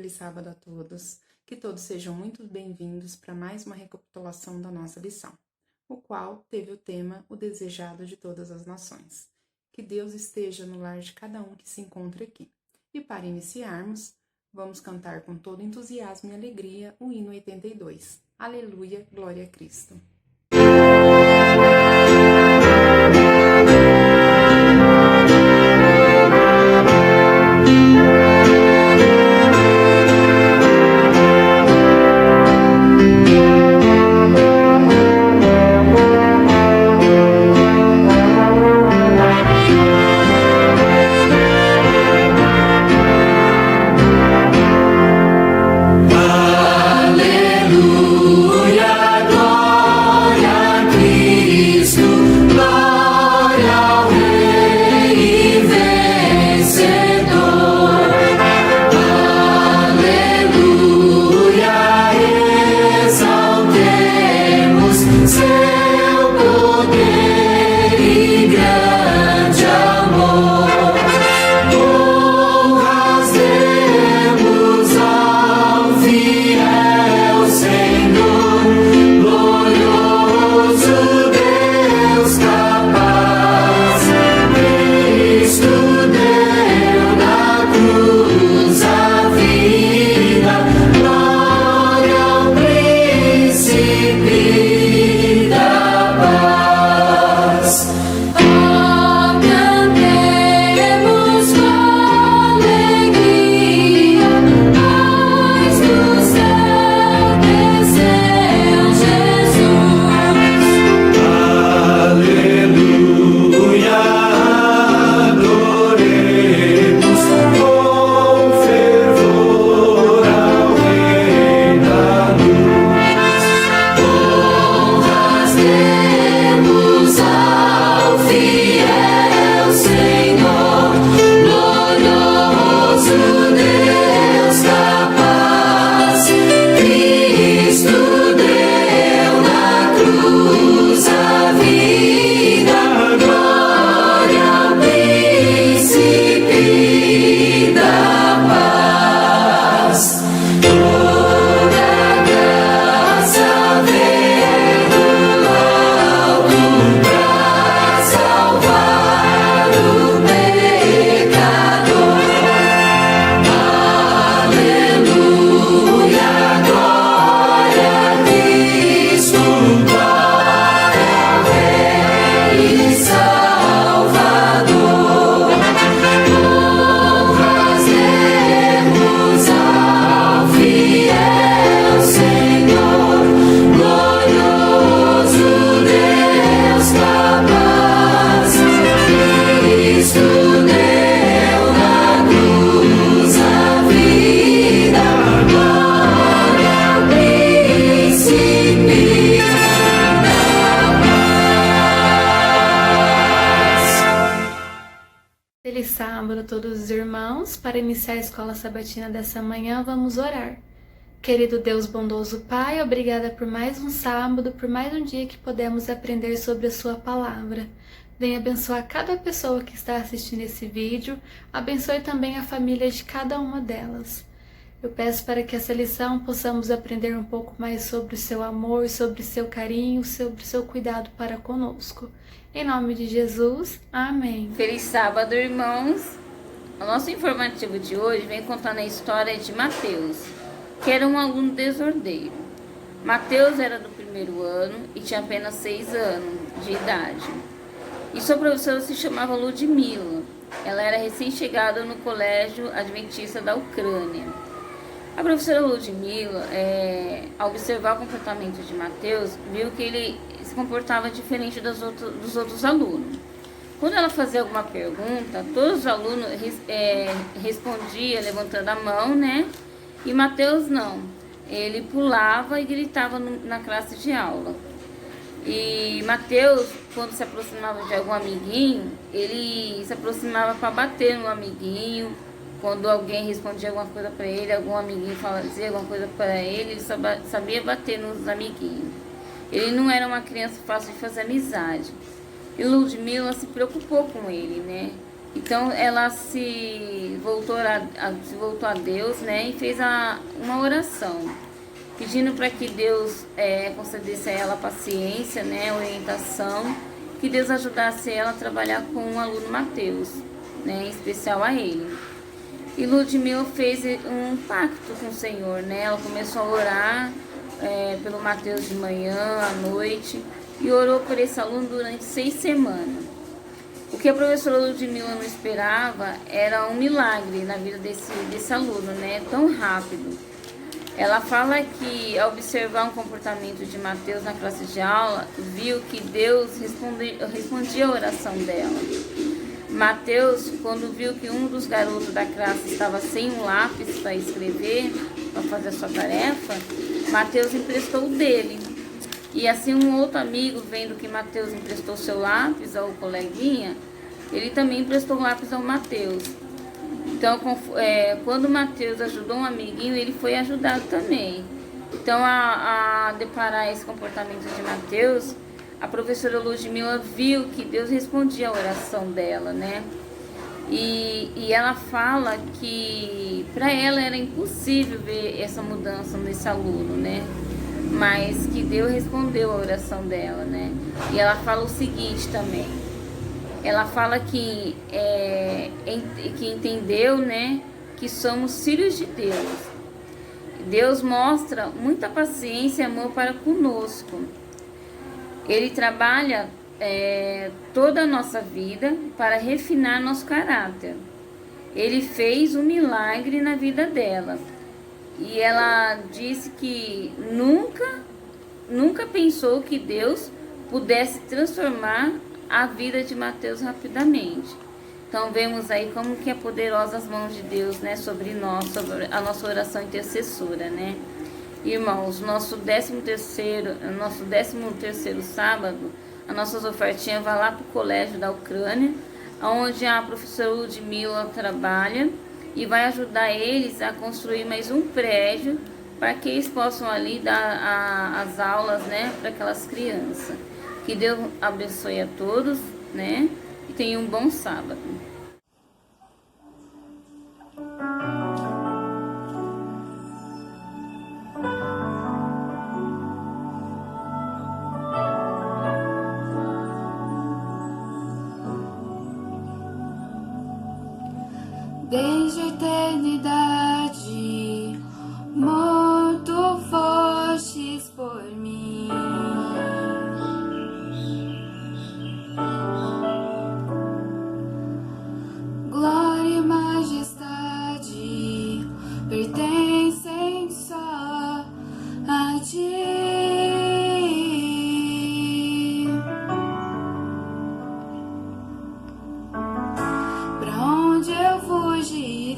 feliz sábado a todos. Que todos sejam muito bem-vindos para mais uma recapitulação da nossa lição, o qual teve o tema O Desejado de Todas as Nações. Que Deus esteja no lar de cada um que se encontra aqui. E para iniciarmos, vamos cantar com todo entusiasmo e alegria o hino 82. Aleluia, glória a Cristo. Feliz sábado a todos os irmãos. Para iniciar a escola sabatina dessa manhã, vamos orar. Querido Deus bondoso Pai, obrigada por mais um sábado, por mais um dia que podemos aprender sobre a sua palavra. Venha abençoar cada pessoa que está assistindo esse vídeo, abençoe também a família de cada uma delas. Eu peço para que essa lição possamos aprender um pouco mais sobre o seu amor, sobre o seu carinho, sobre o seu cuidado para conosco. Em nome de Jesus, amém. Feliz sábado, irmãos! O nosso informativo de hoje vem contando a história de Mateus, que era um aluno desordeiro. Mateus era do primeiro ano e tinha apenas 6 anos de idade. E sua professora se chamava Ludmila. Ela era recém-chegada no colégio adventista da Ucrânia. A professora Ludmila, ao observar o comportamento de Mateus, viu que ele se comportava diferente dos outros alunos. Quando ela fazia alguma pergunta, todos os alunos respondiam levantando a mão, né? E Mateus não. Ele pulava e gritava na classe de aula. E Mateus, quando se aproximava de algum amiguinho, ele se aproximava para bater no amiguinho. Quando alguém respondia alguma coisa para ele, algum amiguinho dizia alguma coisa para ele, ele sabia bater nos amiguinhos. Ele não era uma criança fácil de fazer amizade. E Ludmila se preocupou com ele, né? Então ela se voltou a Deus, né, e fez uma oração, pedindo para que Deus concedesse a ela paciência, né, orientação, que Deus ajudasse ela a trabalhar com o aluno Mateus, né, em especial a ele. E Ludmila fez um pacto com o Senhor, né? Ela começou a orar pelo Mateus de manhã, à noite, e orou por esse aluno durante 6 semanas. O que a professora Ludmila não esperava era um milagre na vida desse aluno, né? Tão rápido. Ela fala que, ao observar o comportamento de Mateus na classe de aula, viu que Deus respondia a oração dela. Mateus, quando viu que um dos garotos da classe estava sem um lápis para escrever, para fazer a sua tarefa, Mateus emprestou o dele. E assim um outro amigo, vendo que Mateus emprestou seu lápis ao coleguinha, ele também emprestou o lápis ao Mateus. Então, quando Mateus ajudou um amiguinho, ele foi ajudado também. Então, a deparar esse comportamento de Mateus, a professora Ludmila viu que Deus respondia a oração dela, né? E ela fala que para ela era impossível ver essa mudança nesse aluno, né? Mas que Deus respondeu a oração dela, né? E ela fala o seguinte também. Ela fala que entendeu, né? Que somos filhos de Deus. Deus mostra muita paciência e amor para conosco. Ele trabalha toda a nossa vida para refinar nosso caráter. Ele fez um milagre na vida dela. E ela disse que nunca pensou que Deus pudesse transformar a vida de Mateus rapidamente. Então vemos aí como que é poderosa as mãos de Deus, né, sobre nós, sobre a nossa oração intercessora, né? Irmãos, nosso 13º sábado, as nossas ofertinhas vai lá para o colégio da Ucrânia, onde a professora Ludmila trabalha, e vai ajudar eles a construir mais um prédio para que eles possam ali dar as aulas, né, para aquelas crianças. Que Deus abençoe a todos, né, e tenham um bom sábado. Desde a eternidade, muito fostes por mim. Glória e majestade pertencem só a ti. Pra onde eu fugiria?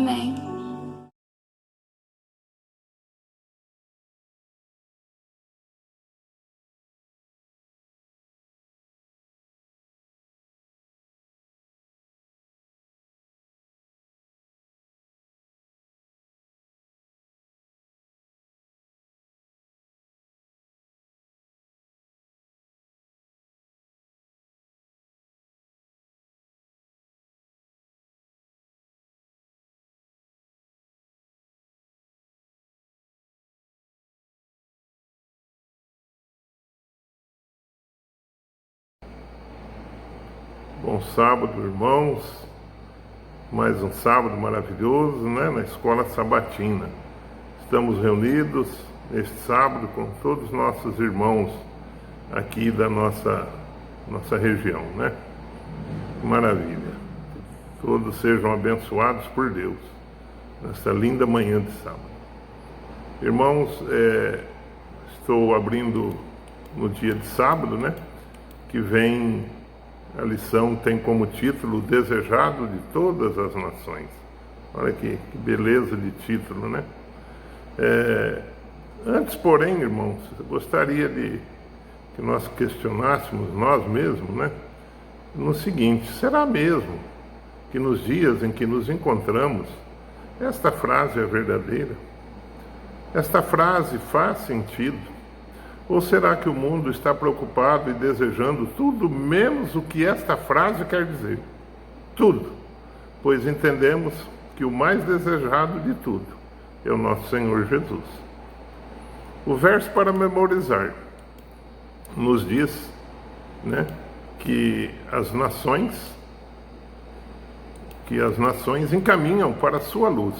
Amém. Bom sábado, irmãos. Mais um sábado maravilhoso, né? Na Escola Sabatina. Estamos reunidos neste sábado com todos os nossos irmãos aqui da nossa região, né? Maravilha. Todos sejam abençoados por Deus nesta linda manhã de sábado. Irmãos, estou abrindo no dia de sábado, né? Que vem... A lição tem como título o Desejado de Todas as Nações. Olha que beleza de título, né? Antes, porém, irmãos, eu gostaria de que nós questionássemos nós mesmos, né? No seguinte: será mesmo que nos dias em que nos encontramos, esta frase é verdadeira? Esta frase faz sentido? Ou será que o mundo está preocupado e desejando tudo menos o que esta frase quer dizer? Tudo, pois entendemos que o mais desejado de tudo é o nosso Senhor Jesus. O verso para memorizar nos diz, né, que as nações encaminham para a sua luz,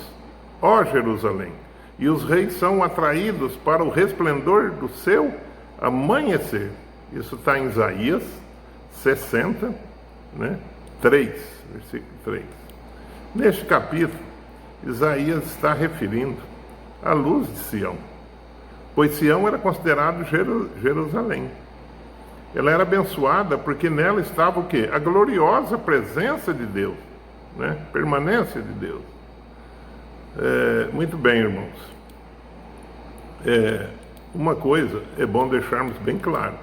ó Jerusalém, e os reis são atraídos para o resplendor do seu amanhecer. Isso está em Isaías 60, né? 3, versículo 3. Neste capítulo, Isaías está referindo à luz de Sião, pois Sião era considerado Jerusalém. Ela era abençoada porque nela estava o quê? A gloriosa presença de Deus, né? Permanência de Deus. Muito bem, irmãos. Uma coisa é bom deixarmos bem claro,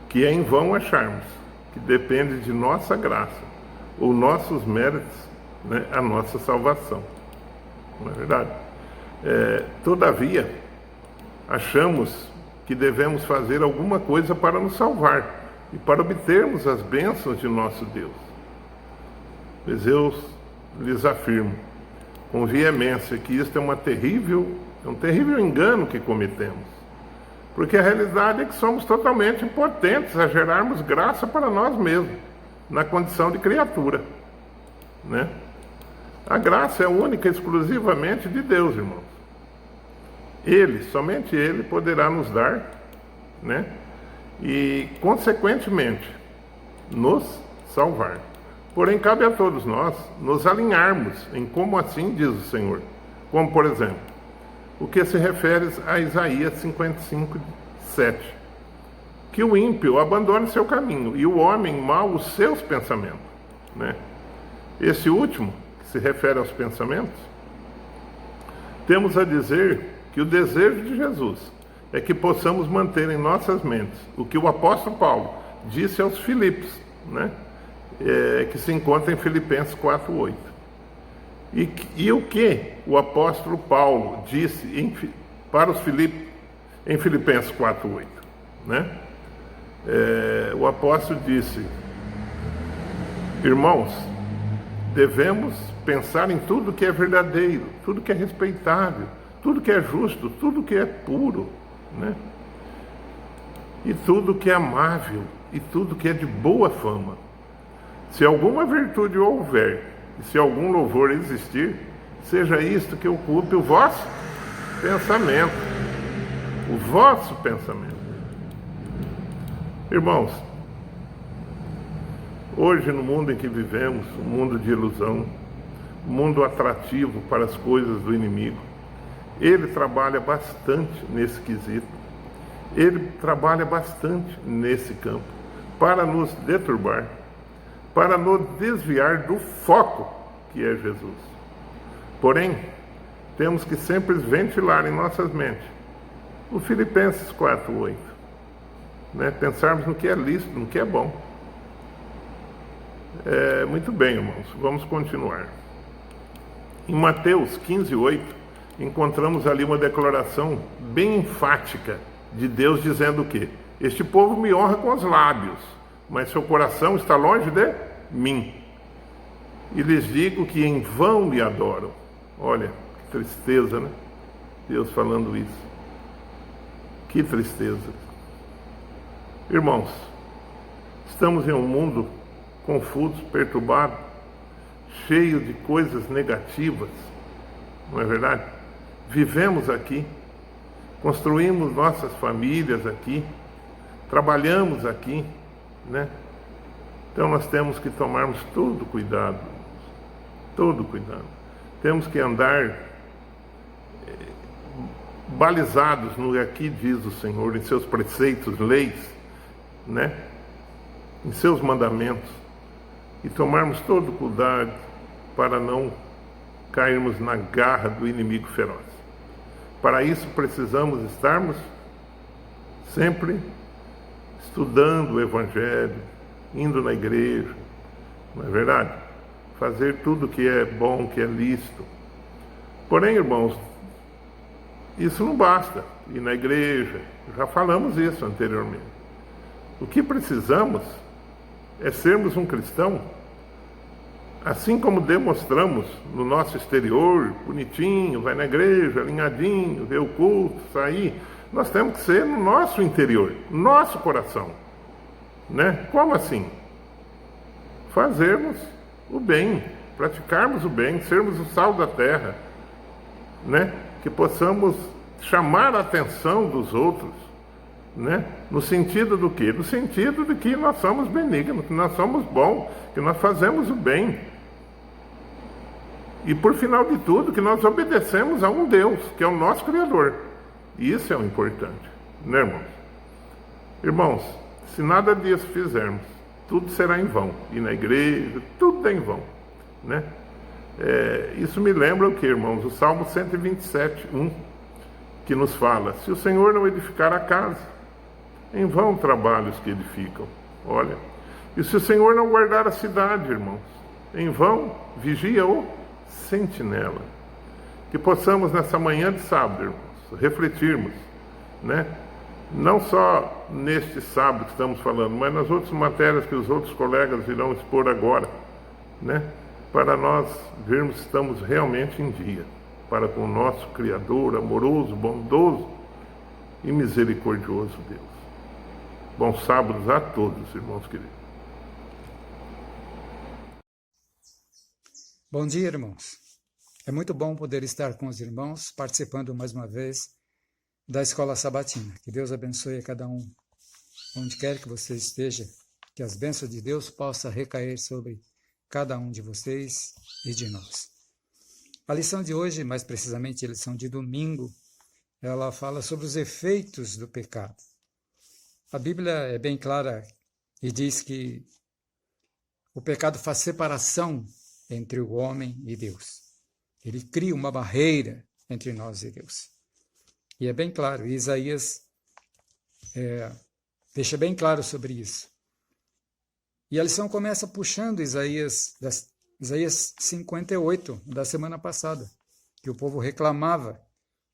que é em vão acharmos que depende de nossa graça ou nossos méritos, né, a nossa salvação. Não é verdade? Todavia, achamos que devemos fazer alguma coisa para nos salvar e para obtermos as bênçãos de nosso Deus. Pois eu lhes afirmo com veemência que isto é um terrível engano que cometemos, porque a realidade é que somos totalmente impotentes a gerarmos graça para nós mesmos, na condição de criatura, né? A graça é única e exclusivamente de Deus, irmãos. Somente Ele poderá nos dar, né? E, consequentemente, nos salvar. Porém, cabe a todos nós nos alinharmos em como assim diz o Senhor. Como, por exemplo, o que se refere a Isaías 55, 7. Que o ímpio abandone seu caminho e o homem mau os seus pensamentos, né? Esse último, que se refere aos pensamentos, temos a dizer que o desejo de Jesus é que possamos manter em nossas mentes o que o apóstolo Paulo disse aos Filipos, né? Que se encontra em Filipenses 4:8. E o que o apóstolo Paulo disse para os Filipos em Filipenses 4:8, né? O apóstolo disse: irmãos, devemos pensar em tudo que é verdadeiro, tudo que é respeitável, tudo que é justo, tudo que é puro, né? E tudo que é amável, e tudo que é de boa fama. Se alguma virtude houver, e se algum louvor existir, seja isto que ocupe o vosso pensamento. O vosso pensamento. Irmãos, hoje no mundo em que vivemos, um mundo de ilusão, um mundo atrativo para as coisas do inimigo, ele trabalha bastante nesse quesito, ele trabalha bastante nesse campo, para nos deturbar, para nos desviar do foco que é Jesus. Porém, temos que sempre ventilar em nossas mentes o Filipenses 4:8, né? Pensarmos no que é lícito, no que é bom. Muito bem, irmãos, vamos continuar. Em Mateus 15:8, encontramos ali uma declaração bem enfática de Deus dizendo o quê? Este povo me honra com os lábios, mas seu coração está longe de mim. E lhes digo que em vão me adoram. Olha, que tristeza, né? Deus falando isso. Que tristeza. Irmãos, estamos em um mundo confuso, perturbado, cheio de coisas negativas, não é verdade? Vivemos aqui, construímos nossas famílias aqui, trabalhamos aqui, né? Então nós temos que tomarmos todo cuidado, todo cuidado. Temos que andar balizados no que aqui diz o Senhor, em seus preceitos, leis, né? Em seus mandamentos, e tomarmos todo cuidado para não cairmos na garra do inimigo feroz. Para isso precisamos estarmos sempre estudando o Evangelho, indo na igreja, não é verdade? Fazer tudo que é bom, que é lícito. Porém, irmãos, isso não basta. Ir na igreja, já falamos isso anteriormente. O que precisamos é sermos um cristão, assim como demonstramos no nosso exterior, bonitinho, vai na igreja, alinhadinho, vê o culto, sair. Nós temos que ser no nosso interior, no nosso coração, né? Como assim? Fazermos o bem, praticarmos o bem, sermos o sal da terra, né? Que possamos chamar a atenção dos outros, né? No sentido do quê? No sentido de que nós somos benignos, que nós somos bons, que nós fazemos o bem. E por final de tudo, que nós obedecemos a um Deus, que é o nosso Criador. E isso é o importante, né, irmãos? Irmãos, se nada disso fizermos, tudo será em vão. Ir na igreja, tudo é em vão, né? Isso me lembra o que, irmãos? O Salmo 127:1, que nos fala: se o Senhor não edificar a casa, em vão trabalhos que edificam. Olha, e se o Senhor não guardar a cidade, irmãos, em vão vigia o sentinela. Que possamos nessa manhã de sábado, irmãos, refletirmos, né? Não só neste sábado que estamos falando, mas nas outras matérias que os outros colegas irão expor agora, né? Para nós vermos se estamos realmente em dia para com o nosso Criador, amoroso, bondoso e misericordioso Deus. Bons sábados a todos, irmãos queridos. Bom dia, irmãos. É muito bom poder estar com os irmãos, participando mais uma vez da Escola Sabatina. Que Deus abençoe a cada um, onde quer que você esteja, que as bênçãos de Deus possam recair sobre cada um de vocês e de nós. A lição de hoje, mais precisamente a lição de domingo, ela fala sobre os efeitos do pecado. A Bíblia é bem clara e diz que o pecado faz separação entre o homem e Deus. Ele cria uma barreira entre nós e Deus. E é bem claro, Isaías deixa bem claro sobre isso. E a lição começa puxando Isaías 58, da semana passada, que o povo reclamava,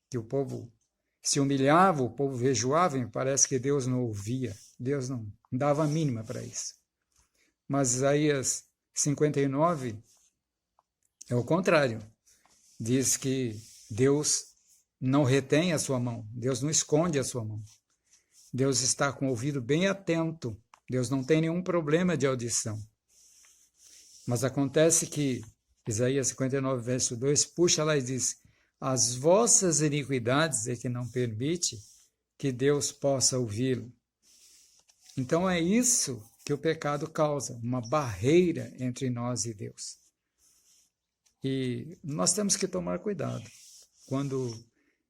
que o povo se humilhava, o povo jejuava, e parece que Deus não ouvia, Deus não dava a mínima para isso. Mas Isaías 59 é o contrário, diz que Deus não retém a sua mão, Deus não esconde a sua mão, Deus está com o ouvido bem atento, Deus não tem nenhum problema de audição. Mas acontece que Isaías 59, verso 2, puxa lá e diz: as vossas iniquidades é que não permite que Deus possa ouvi-lo. Então é isso que o pecado causa, uma barreira entre nós e Deus. E nós temos que tomar cuidado quando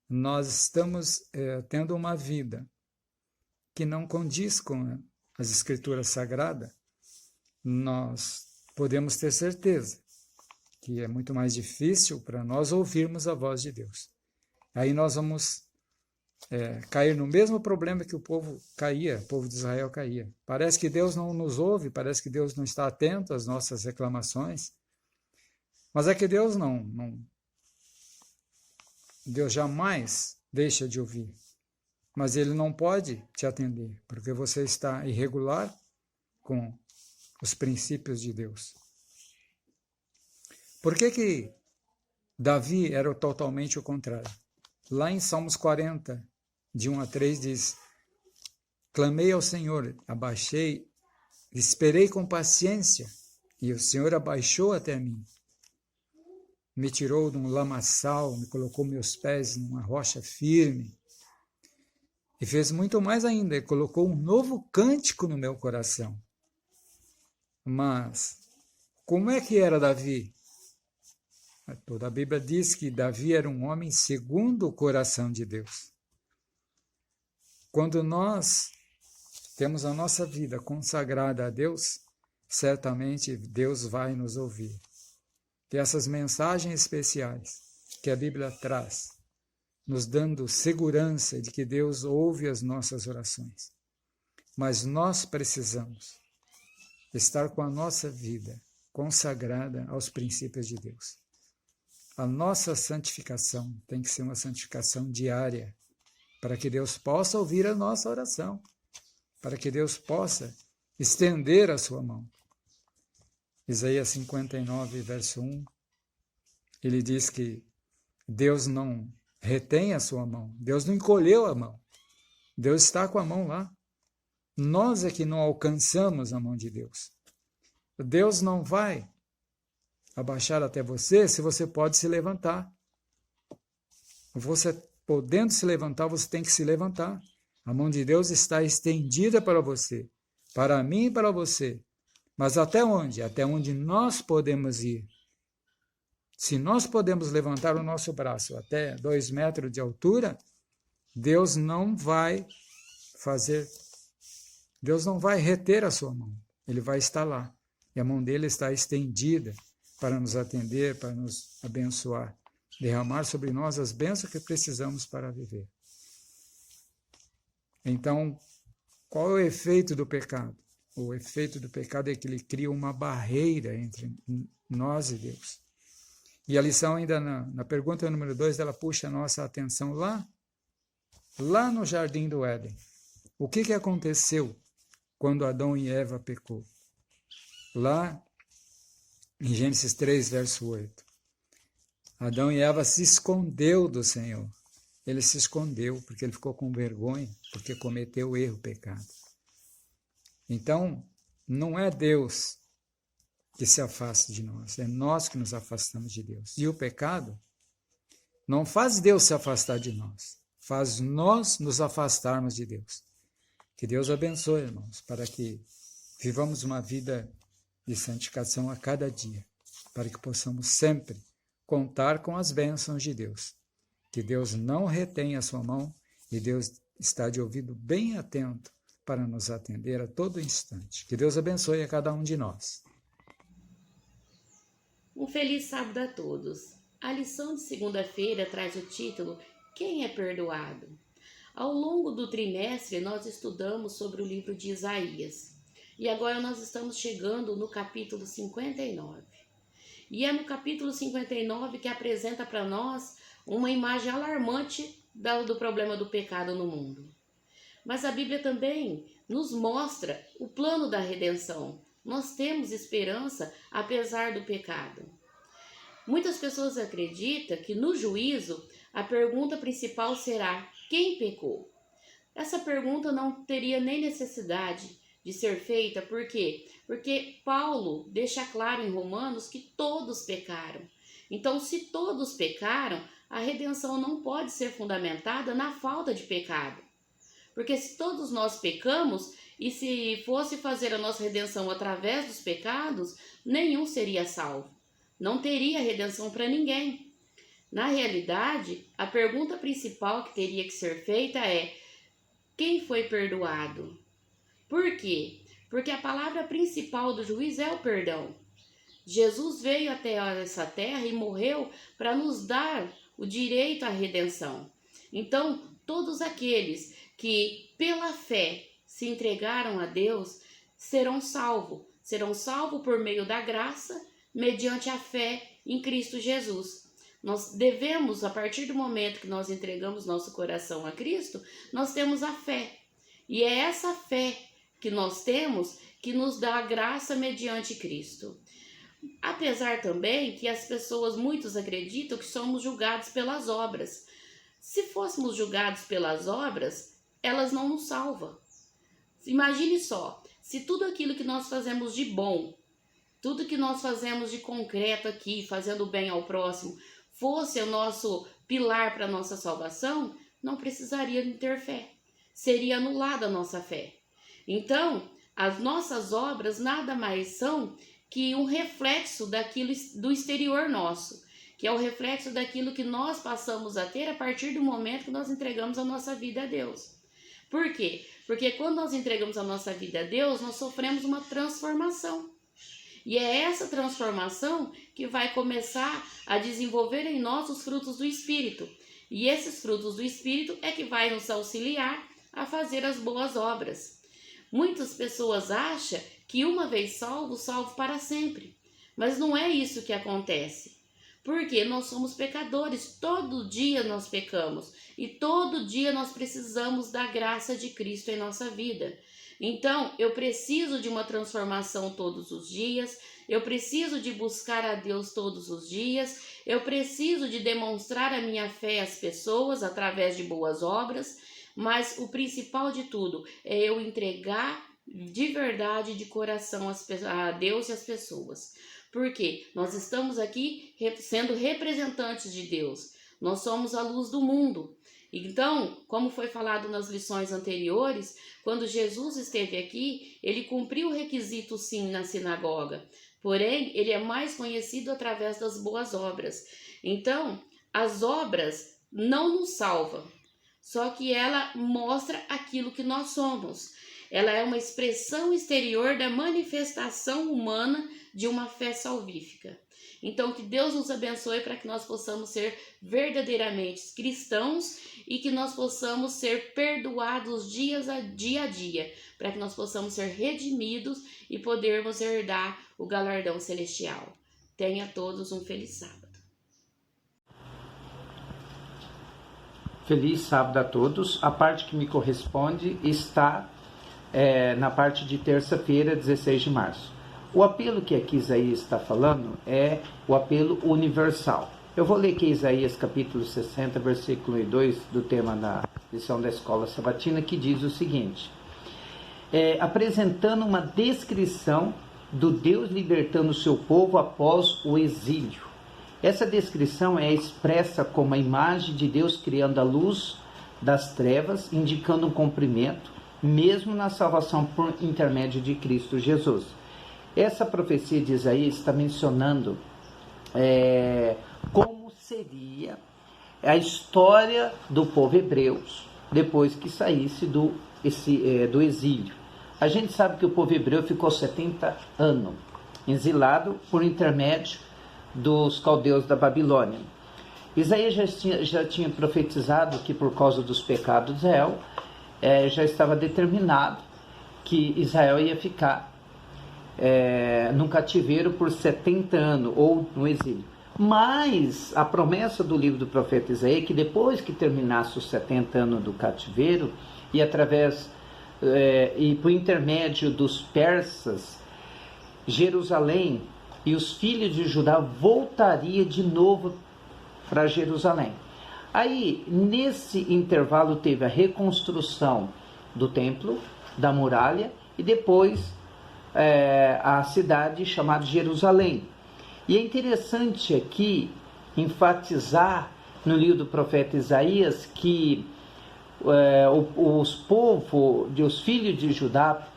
nós estamos tendo uma vida que não condiz com as Escrituras Sagradas. Nós podemos ter certeza que é muito mais difícil para nós ouvirmos a voz de Deus. Aí nós vamos cair no mesmo problema que o povo de Israel caía. Parece que Deus não nos ouve, parece que Deus não está atento às nossas reclamações, mas é que Deus Deus jamais deixa de ouvir, mas Ele não pode te atender, porque você está irregular com os princípios de Deus. Por que Davi era totalmente o contrário? Lá em Salmos 40, de 1 a 3, diz: clamei ao Senhor, abaixei, esperei com paciência, e o Senhor abaixou até mim. Me tirou de um lamaçal, me colocou meus pés numa rocha firme. E fez muito mais ainda, colocou um novo cântico no meu coração. Mas, como é que era Davi? Toda a Bíblia diz que Davi era um homem segundo o coração de Deus. Quando nós temos a nossa vida consagrada a Deus, certamente Deus vai nos ouvir. Que essas mensagens especiais que a Bíblia traz, nos dando segurança de que Deus ouve as nossas orações. Mas nós precisamos estar com a nossa vida consagrada aos princípios de Deus. A nossa santificação tem que ser uma santificação diária, para que Deus possa ouvir a nossa oração, para que Deus possa estender a sua mão. Isaías 59, verso 1, ele diz que Deus não retém a sua mão, Deus não encolheu a mão, Deus está com a mão lá. Nós é que não alcançamos a mão de Deus. Deus não vai abaixar até você se você pode se levantar. Você podendo se levantar, você tem que se levantar. A mão de Deus está estendida para você, para mim e para você. Mas até onde? Até onde nós podemos ir. Se nós podemos levantar o nosso braço até 2 metros de altura, Deus não vai reter a sua mão. Ele vai estar lá. E a mão dele está estendida para nos atender, para nos abençoar, derramar sobre nós as bênçãos que precisamos para viver. Então, qual é o efeito do pecado? O efeito do pecado é que ele cria uma barreira entre nós e Deus. E a lição ainda na pergunta número 2, ela puxa a nossa atenção lá no Jardim do Éden. O que aconteceu quando Adão e Eva pecou? Lá em Gênesis 3, verso 8. Adão e Eva se escondeu do Senhor. Ele se escondeu porque ele ficou com vergonha, porque cometeu o erro, o pecado. Então, não é Deus que se afasta de nós, é nós que nos afastamos de Deus. E o pecado não faz Deus se afastar de nós, faz nós nos afastarmos de Deus. Que Deus abençoe, irmãos, para que vivamos uma vida de santificação a cada dia, para que possamos sempre contar com as bênçãos de Deus. Que Deus não retém a sua mão e Deus está de ouvido bem atento para nos atender a todo instante. Que Deus abençoe a cada um de nós. Um feliz sábado a todos. A lição de segunda-feira traz o título Quem é perdoado? Ao longo do trimestre, nós estudamos sobre o livro de Isaías. E agora nós estamos chegando no capítulo 59. E é no capítulo 59 que apresenta para nós uma imagem alarmante do problema do pecado no mundo. Mas a Bíblia também nos mostra o plano da redenção. Nós temos esperança apesar do pecado. Muitas pessoas acreditam que no juízo a pergunta principal será: quem pecou? Essa pergunta não teria nem necessidade de ser feita, por quê? Porque Paulo deixa claro em Romanos que todos pecaram. Então, se todos pecaram, a redenção não pode ser fundamentada na falta de pecado. Porque se todos nós pecamos, e se fosse fazer a nossa redenção através dos pecados, nenhum seria salvo. Não teria redenção para ninguém. Na realidade, a pergunta principal que teria que ser feita é: quem foi perdoado? Por quê? Porque a palavra principal do juiz é o perdão. Jesus veio até essa terra e morreu para nos dar o direito à redenção. Então, todos aqueles que pela fé se entregaram a Deus serão salvos por meio da graça, mediante a fé em Cristo Jesus. Nós devemos, a partir do momento que nós entregamos nosso coração a Cristo, nós temos a fé. E é essa fé que nós temos que nos dá a graça mediante Cristo. Apesar também que as pessoas, muitos acreditam que somos julgados pelas obras. Se fôssemos julgados pelas obras, elas não nos salvam. Imagine só, se tudo aquilo que nós fazemos de bom, tudo que nós fazemos de concreto aqui, fazendo bem ao próximo, fosse o nosso pilar para a nossa salvação, não precisaria de ter fé. Seria anulada a nossa fé. Então, as nossas obras nada mais são que um reflexo daquilo do exterior nosso, que é o reflexo daquilo que nós passamos a ter a partir do momento que nós entregamos a nossa vida a Deus. Por quê? Porque quando nós entregamos a nossa vida a Deus, nós sofremos uma transformação. E é essa transformação que vai começar a desenvolver em nós os frutos do Espírito. E esses frutos do Espírito é que vai nos auxiliar a fazer as boas obras. Muitas pessoas acham que uma vez salvo, salvo para sempre. Mas não é isso que acontece. Porque nós somos pecadores, todo dia nós pecamos. E todo dia nós precisamos da graça de Cristo em nossa vida. Então, eu preciso de uma transformação todos os dias, eu preciso de buscar a Deus todos os dias, eu preciso de demonstrar a minha fé às pessoas através de boas obras, mas o principal de tudo é eu entregar de verdade, de coração a Deus e às pessoas. Porque nós estamos aqui sendo representantes de Deus, nós somos a luz do mundo. Então, como foi falado nas lições anteriores, quando Jesus esteve aqui, ele cumpriu o requisito sim na sinagoga, porém, ele é mais conhecido através das boas obras. Então, as obras não nos salvam, só que ela mostra aquilo que nós somos. Ela é uma expressão exterior da manifestação humana de uma fé salvífica. Então, que Deus nos abençoe para que nós possamos ser verdadeiramente cristãos e que nós possamos ser perdoados dia a dia, para que nós possamos ser redimidos e podermos herdar o galardão celestial. Tenha todos um feliz sábado. Feliz sábado a todos. A parte que me corresponde está na parte de terça-feira, 16 de março. O apelo que aqui Isaías está falando é o apelo universal. Eu vou ler aqui Isaías capítulo 60, versículo 2 do tema da lição da escola sabatina, que diz o seguinte: apresentando uma descrição do Deus libertando o seu povo após o exílio. Essa descrição é expressa como a imagem de Deus criando a luz das trevas, indicando um cumprimento, mesmo na salvação por intermédio de Cristo Jesus. Essa profecia de Isaías está mencionando como seria a história do povo hebreu depois que saísse do exílio. A gente sabe que o povo hebreu ficou 70 anos exilado por intermédio dos caldeus da Babilônia. Isaías já tinha profetizado que por causa dos pecados de Israel, já estava determinado que Israel ia ficar num cativeiro por 70 anos, ou no exílio. Mas a promessa do livro do profeta Isaías é que depois que terminasse os 70 anos do cativeiro, e através e por intermédio dos persas, Jerusalém e os filhos de Judá voltaria de novo para Jerusalém. Aí, nesse intervalo, teve a reconstrução do templo, da muralha, e depois a cidade chamada Jerusalém. E é interessante aqui enfatizar no livro do profeta Isaías que os filhos de Judá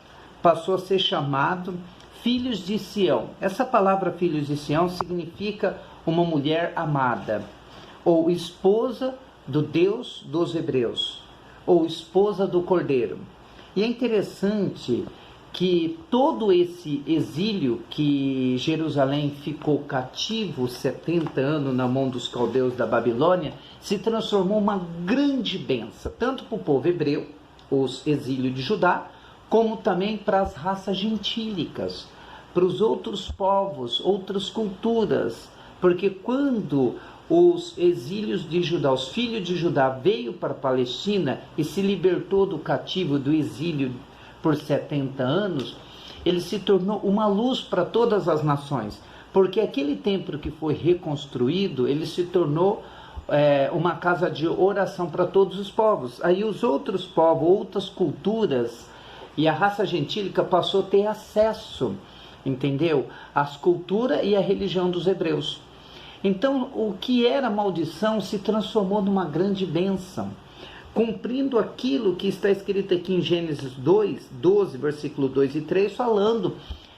passou a ser chamado filhos de Sião. Essa palavra filhos de Sião significa uma mulher amada, ou esposa do Deus dos hebreus, ou esposa do Cordeiro. E é interessante que todo esse exílio que Jerusalém ficou cativo 70 anos na mão dos caldeus da Babilônia se transformou uma grande bênção, tanto para o povo hebreu, os exílios de Judá, como também para as raças gentílicas, para os outros povos, outras culturas, porque quando os exílios de Judá, os filhos de Judá veio para a Palestina e se libertou do cativo, do exílio por 70 anos, ele se tornou uma luz para todas as nações, porque aquele templo que foi reconstruído, ele se tornou uma casa de oração para todos os povos. Aí os outros povos, outras culturas e a raça gentílica passou a ter acesso, entendeu? Às culturas e à religião dos hebreus. Então, o que era maldição se transformou numa grande bênção, cumprindo aquilo que está escrito aqui em Gênesis 2, 12, versículo 2 e 3, falando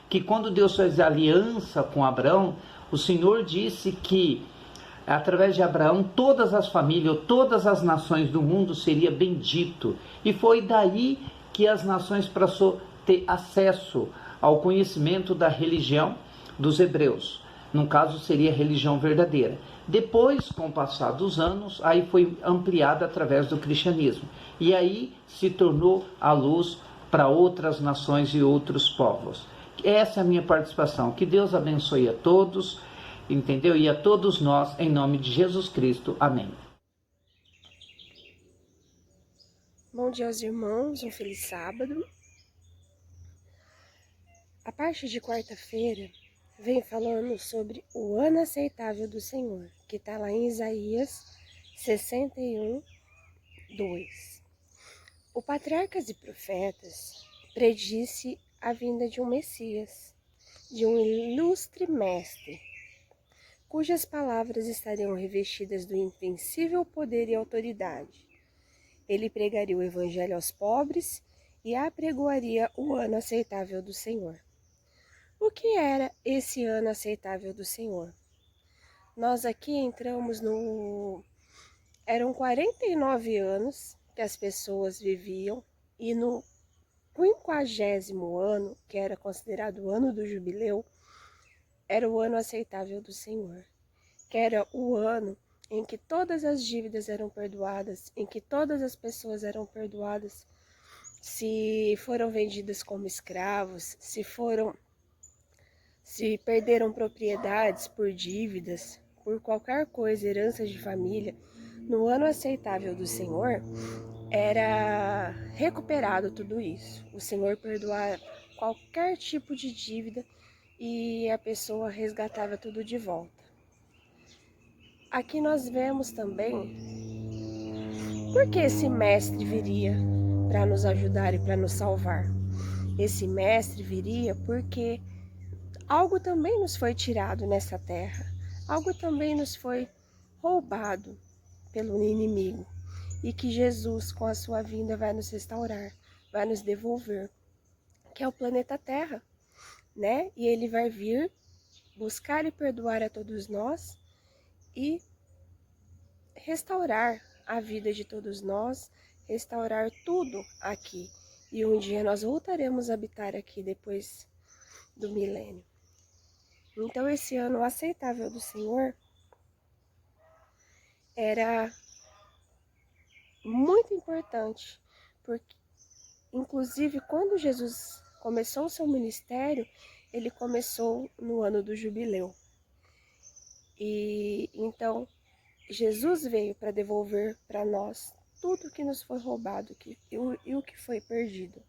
que quando Deus fez aliança com Abraão, o Senhor disse que através de Abraão todas as famílias, todas as nações do mundo seriam bendito. E foi daí que as nações passaram a ter acesso ao conhecimento da religião dos hebreus. No caso, seria a religião verdadeira. Depois, com o passar dos anos, aí foi ampliada através do cristianismo. E aí se tornou a luz para outras nações e outros povos. Essa é a minha participação. Que Deus abençoe a todos, entendeu? E a todos nós, em nome de Jesus Cristo. Amém. Bom dia aos irmãos, um feliz sábado. A parte de quarta-feira vem falando sobre o ano aceitável do Senhor, que está lá em Isaías 61, 2. O Patriarcas e Profetas predisse a vinda de um Messias, de um ilustre mestre, cujas palavras estariam revestidas do invencível poder e autoridade. Ele pregaria o evangelho aos pobres e apregoaria o ano aceitável do Senhor. O que era esse ano aceitável do Senhor? Nós aqui entramos no... Eram 49 anos que as pessoas viviam e no 50º ano, que era considerado o ano do jubileu, era o ano aceitável do Senhor, que era o ano em que todas as dívidas eram perdoadas, em que todas as pessoas eram perdoadas, se foram vendidas como escravos, se perderam propriedades por dívidas, por qualquer coisa, heranças de família. No ano aceitável do Senhor, era recuperado tudo isso. O Senhor perdoava qualquer tipo de dívida e a pessoa resgatava tudo de volta. Aqui nós vemos também por que esse mestre viria para nos ajudar e para nos salvar. Esse mestre viria porque algo também nos foi tirado nessa terra, algo também nos foi roubado pelo inimigo, e que Jesus, com a sua vinda, vai nos restaurar, vai nos devolver, que é o planeta Terra, né? E ele vai vir buscar e perdoar a todos nós e restaurar a vida de todos nós, restaurar tudo aqui. E um dia nós voltaremos a habitar aqui depois do milênio. Então esse ano aceitável do Senhor era muito importante, porque inclusive quando Jesus começou o seu ministério, ele começou no ano do jubileu. E então Jesus veio para devolver para nós tudo que nos foi roubado e o que foi perdido.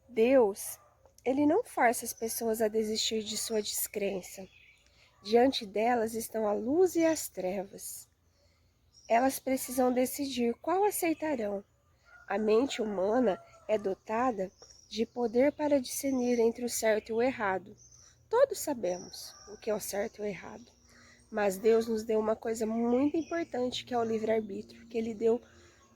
Deus, ele não força as pessoas a desistir de sua descrença. Diante delas estão a luz e as trevas. Elas precisam decidir qual aceitarão. A mente humana é dotada de poder para discernir entre o certo e o errado. Todos sabemos o que é o certo e o errado. Mas Deus nos deu uma coisa muito importante, que é o livre-arbítrio, que Ele deu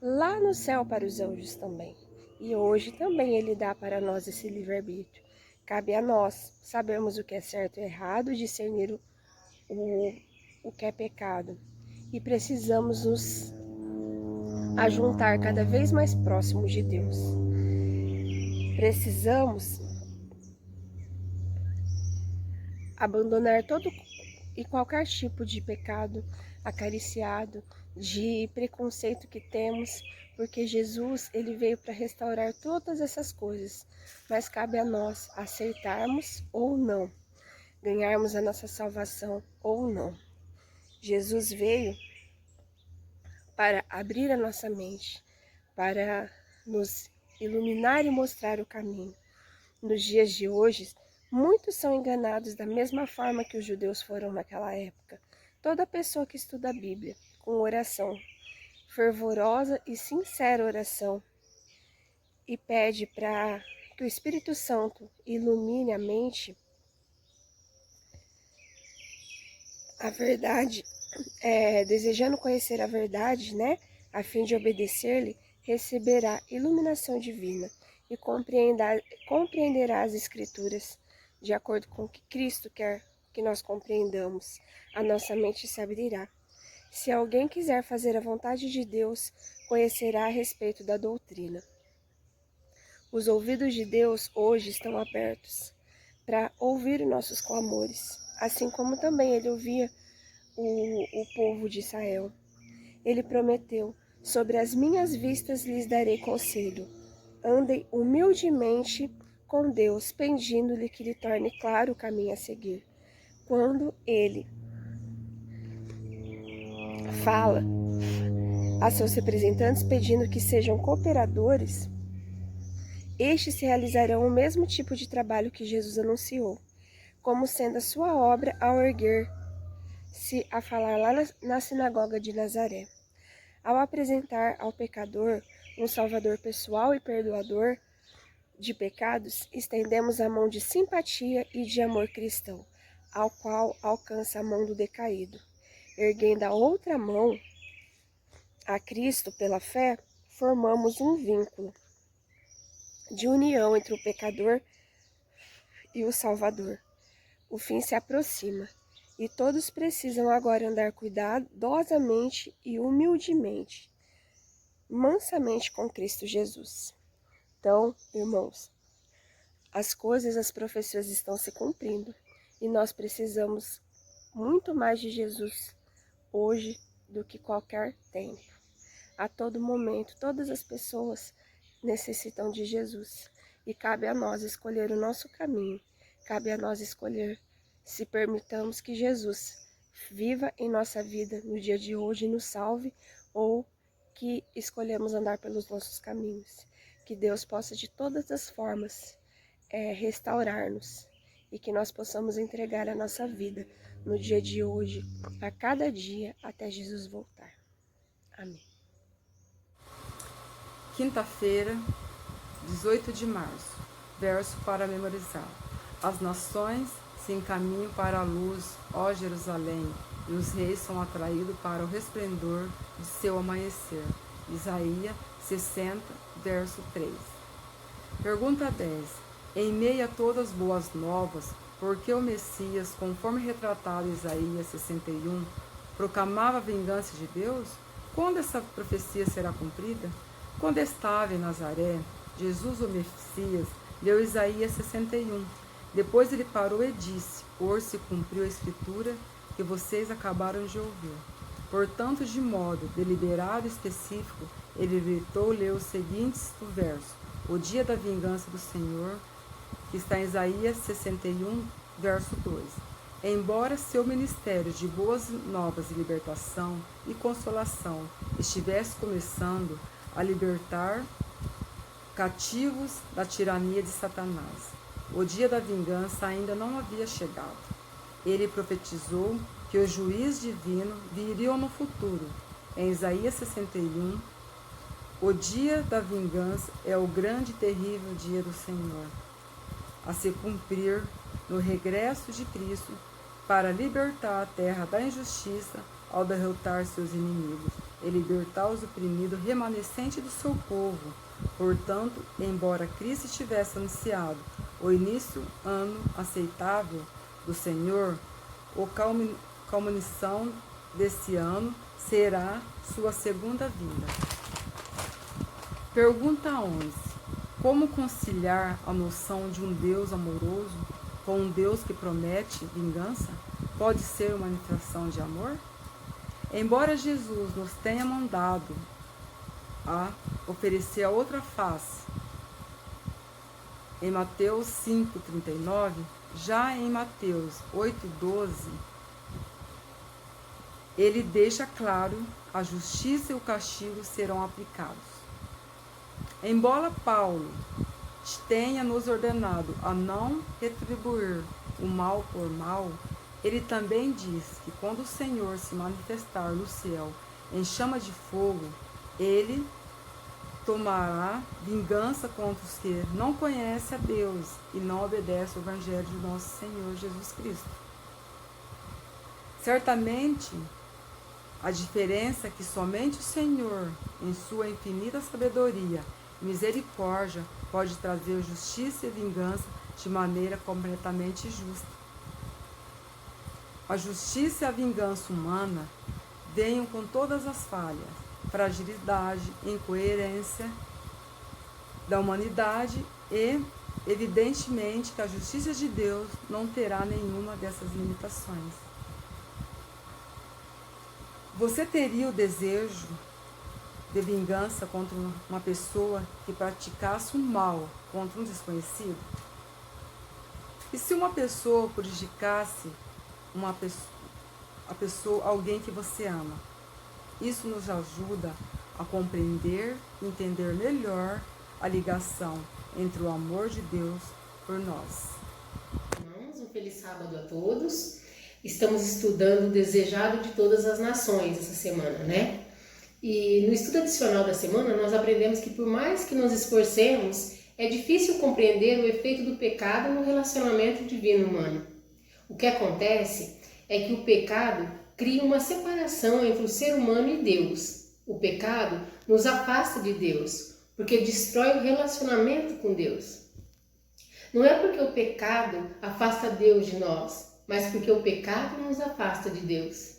lá no céu para os anjos também. E hoje também Ele dá para nós esse livre-arbítrio. Cabe a nós sabermos o que é certo e errado, discernir o que é pecado. E precisamos nos a juntar cada vez mais próximo de Deus. Precisamos abandonar todo e qualquer tipo de pecado acariciado, de preconceito que temos, porque Jesus, ele veio para restaurar todas essas coisas, mas cabe a nós aceitarmos ou não, ganharmos a nossa salvação ou não. Jesus veio para abrir a nossa mente, para nos iluminar e mostrar o caminho. Nos dias de hoje, muitos são enganados da mesma forma que os judeus foram naquela época. Toda pessoa que estuda a Bíblia com oração, fervorosa e sincera oração, e pede para que o Espírito Santo ilumine a mente, a verdade, desejando conhecer a verdade, né, a fim de obedecer-lhe, receberá iluminação divina e compreenderá as Escrituras de acordo com o que Cristo quer que nós compreendamos. A nossa mente se abrirá. Se alguém quiser fazer a vontade de Deus, conhecerá a respeito da doutrina. Os ouvidos de Deus hoje estão abertos para ouvir nossos clamores, assim como também ele ouvia o povo de Israel. Ele prometeu: sobre as minhas vistas lhes darei conselho. Andem humildemente com Deus, pedindo-lhe que lhe torne claro o caminho a seguir. Quando ele fala a seus representantes pedindo que sejam cooperadores, estes realizarão o mesmo tipo de trabalho que Jesus anunciou, como sendo a sua obra ao erguer-se a falar lá na sinagoga de Nazaré. Ao apresentar ao pecador um Salvador pessoal e perdoador de pecados, estendemos a mão de simpatia e de amor cristão, ao qual alcança a mão do decaído. Erguendo a outra mão a Cristo pela fé, formamos um vínculo de união entre o pecador e o Salvador. O fim se aproxima e todos precisam agora andar cuidadosamente e humildemente, mansamente com Cristo Jesus. Então, irmãos, as coisas, as profecias estão se cumprindo e nós precisamos muito mais de Jesus hoje do que qualquer tempo. A todo momento, todas as pessoas necessitam de Jesus e cabe a nós escolher o nosso caminho, cabe a nós escolher se permitamos que Jesus viva em nossa vida no dia de hoje e nos salve, ou que escolhemos andar pelos nossos caminhos. Que Deus possa de todas as formas restaurar-nos e que nós possamos entregar a nossa vida no dia de hoje, a cada dia, até Jesus voltar. Amém. Quinta-feira, 18 de março, verso para memorizar. As nações se encaminham para a luz, ó Jerusalém, e os reis são atraídos para o resplendor de seu amanhecer. Isaías 60, verso 3. Pergunta 10. Em meio a todas as boas novas, por que o Messias, conforme retratado em Isaías 61, proclamava a vingança de Deus? Quando essa profecia será cumprida? Quando estava em Nazaré, Jesus, o Messias, leu Isaías 61. Depois ele parou e disse: hoje se cumpriu a escritura que vocês acabaram de ouvir. Portanto, de modo deliberado e específico, ele evitou ler os seguintes do verso: o dia da vingança do Senhor, que está em Isaías 61, verso 2. Embora seu ministério de boas novas e libertação e consolação estivesse começando a libertar cativos da tirania de Satanás, o dia da vingança ainda não havia chegado. Ele profetizou que o juiz divino viria no futuro. Em Isaías 61, o dia da vingança é o grande e terrível dia do Senhor, a se cumprir no regresso de Cristo para libertar a terra da injustiça ao derrotar seus inimigos e libertar os oprimidos remanescentes do seu povo. Portanto, embora Cristo tivesse anunciado o início ano aceitável do Senhor, a culminação desse ano será sua segunda vinda. Pergunta 11. Como conciliar a noção de um Deus amoroso com um Deus que promete vingança? Pode ser uma manifestação de amor? Embora Jesus nos tenha mandado a oferecer a outra face, em Mateus 5,39, já em Mateus 8,12, ele deixa claro: a justiça e o castigo serão aplicados. Embora Paulo tenha nos ordenado a não retribuir o mal por mal, ele também diz que quando o Senhor se manifestar no céu em chama de fogo, ele tomará vingança contra os que não conhecem a Deus e não obedecem ao Evangelho de nosso Senhor Jesus Cristo. Certamente, a diferença é que somente o Senhor, em sua infinita sabedoria e misericórdia, pode trazer justiça e vingança de maneira completamente justa. A justiça e a vingança humana venham com todas as falhas, fragilidade, incoerência da humanidade e, evidentemente, que a justiça de Deus não terá nenhuma dessas limitações. Você teria o desejo de vingança contra uma pessoa que praticasse um mal contra um desconhecido? E se uma pessoa prejudicasse alguém que você ama? Isso nos ajuda a compreender e entender melhor a ligação entre o amor de Deus por nós. Irmãos, um feliz sábado a todos. Estamos estudando o desejado de todas as nações essa semana, né? E no estudo adicional da semana, nós aprendemos que por mais que nos esforcemos, é difícil compreender o efeito do pecado no relacionamento divino-humano. O que acontece é que o pecado cria uma separação entre o ser humano e Deus. O pecado nos afasta de Deus, porque destrói o relacionamento com Deus. Não é porque o pecado afasta Deus de nós, mas porque o pecado nos afasta de Deus.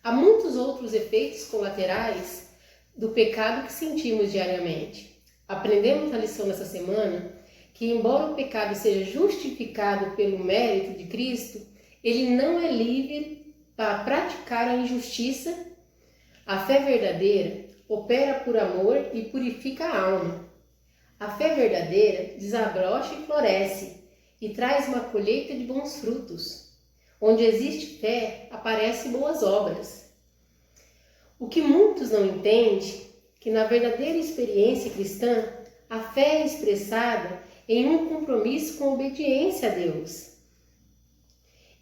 Há muitos outros efeitos colaterais do pecado que sentimos diariamente. Aprendemos na lição dessa semana que, embora o pecado seja justificado pelo mérito de Cristo, ele não é livre para praticar a injustiça. A fé verdadeira opera por amor e purifica a alma. A fé verdadeira desabrocha e floresce e traz uma colheita de bons frutos. Onde existe fé, aparecem boas obras. O que muitos não entendem, que na verdadeira experiência cristã, a fé é expressada em um compromisso com obediência a Deus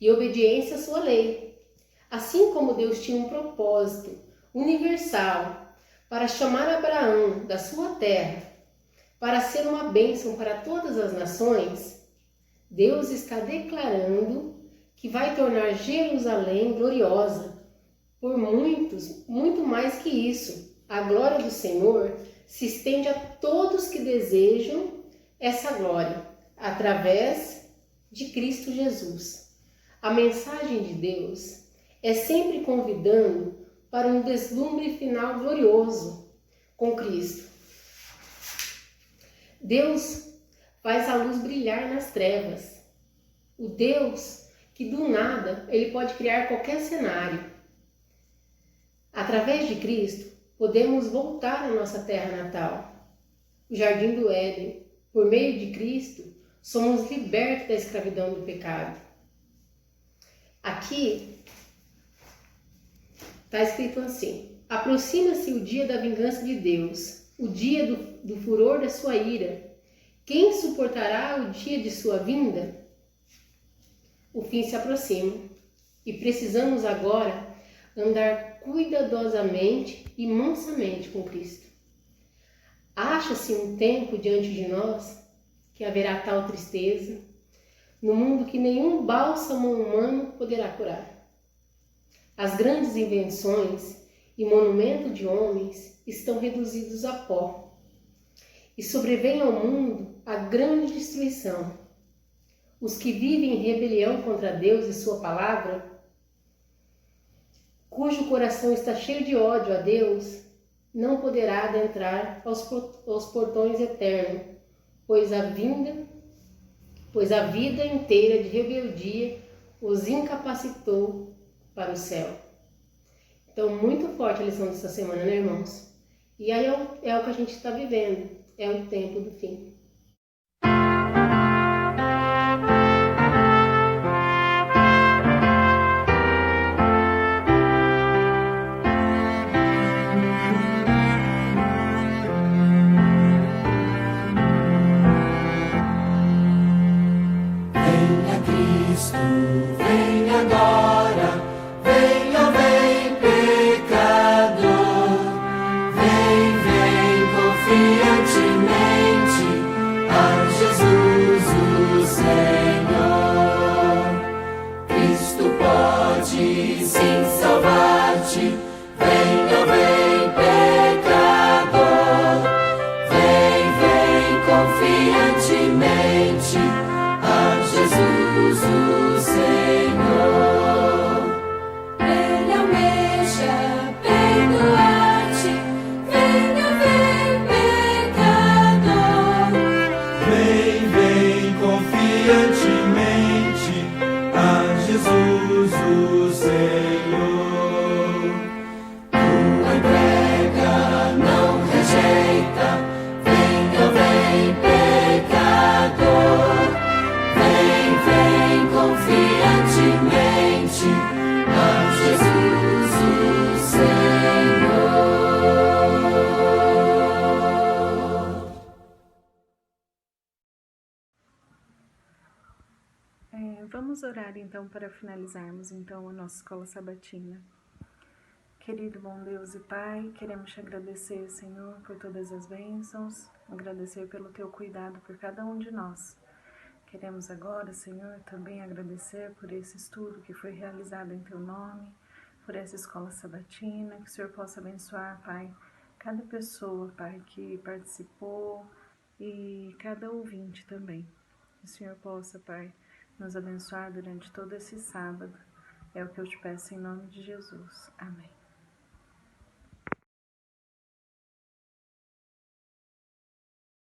e obediência à sua lei. Assim como Deus tinha um propósito universal para chamar Abraão da sua terra, para ser uma bênção para todas as nações, Deus está declarando que vai tornar Jerusalém gloriosa. Por muitos, muito mais que isso, a glória do Senhor se estende a todos que desejam essa glória, através de Cristo Jesus. A mensagem de Deus é sempre convidando para um deslumbre final glorioso com Cristo. Deus faz a luz brilhar nas trevas. O Deus que do nada ele pode criar qualquer cenário. Através de Cristo, podemos voltar à nossa terra natal, o Jardim do Éden. Por meio de Cristo, somos libertos da escravidão do pecado. Aqui está escrito assim: aproxima-se o dia da vingança de Deus, o dia do furor da sua ira. Quem suportará o dia de sua vinda? O fim se aproxima e precisamos agora andar cuidadosamente e mansamente com Cristo. Acha-se um tempo diante de nós que haverá tal tristeza, no mundo que nenhum bálsamo humano poderá curar. As grandes invenções e monumentos de homens estão reduzidos a pó, e sobrevém ao mundo a grande destruição. Os que vivem em rebelião contra Deus e sua palavra, cujo coração está cheio de ódio a Deus, não poderá adentrar aos portões eternos, pois a vida inteira de rebeldia os incapacitou para o céu. Então, muito forte a lição dessa semana, né, irmãos? E aí é o que a gente está vivendo, é o tempo do fim. Venha Cristo, vem agora, vem, ó vem pecador, vem confiantemente a Jesus o Senhor. Cristo pode sim salvar-te, vem, ó vem pecador, vem confiantemente a Jesus o Senhor. Ele almeja perdoar-te, venha, vem pecador. Vem confiantemente a Jesus o Senhor. Tua entrega não rejeita, vem pecador. Vem confiantemente a Jesus o Senhor. Vamos orar então para finalizarmos então a nossa escola sabatina. Querido bom Deus e Pai, queremos te agradecer, Senhor, por todas as bênçãos, agradecer pelo teu cuidado por cada um de nós. Queremos agora, Senhor, também agradecer por esse estudo que foi realizado em Teu nome, por essa escola sabatina, que o Senhor possa abençoar, Pai, cada pessoa, Pai, que participou e cada ouvinte também. Que o Senhor possa, Pai, nos abençoar durante todo esse sábado. É o que eu te peço em nome de Jesus. Amém.